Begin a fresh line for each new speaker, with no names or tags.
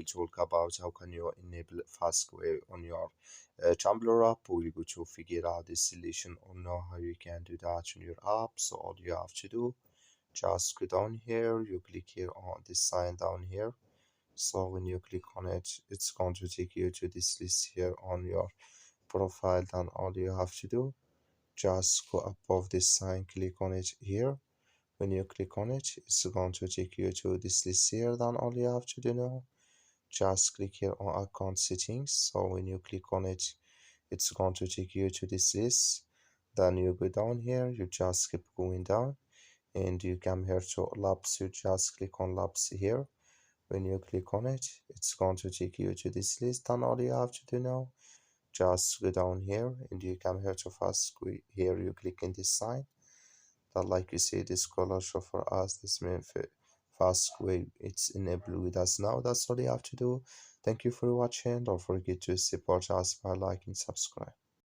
talk about how can you enable Fastway on your Tumblr app. We're going to figure out this solution or know how you can do that on your app. So all you have to do, just go down here, you click here on this sign down here. So when you click on it, it's going to take you to this list here on your profile. Then all you have to do, just go above this sign, click on it here. When you click on it, it's going to take you to this list here. Then all you have to do now, just click here on account settings. So when you click on it, it's going to take you to this list. Then you go down here, you just keep going down and you come here to labs. You just click on labs here. When you click on it, it's going to take you to this list. And all you have to do now, just go down here and you come here to fast here. You click in this sign that, like you see, this color show for us. This means fast way it's enabled with us now. That's all you have to do. Thank you for watching. Don't forget to support us by liking, subscribe.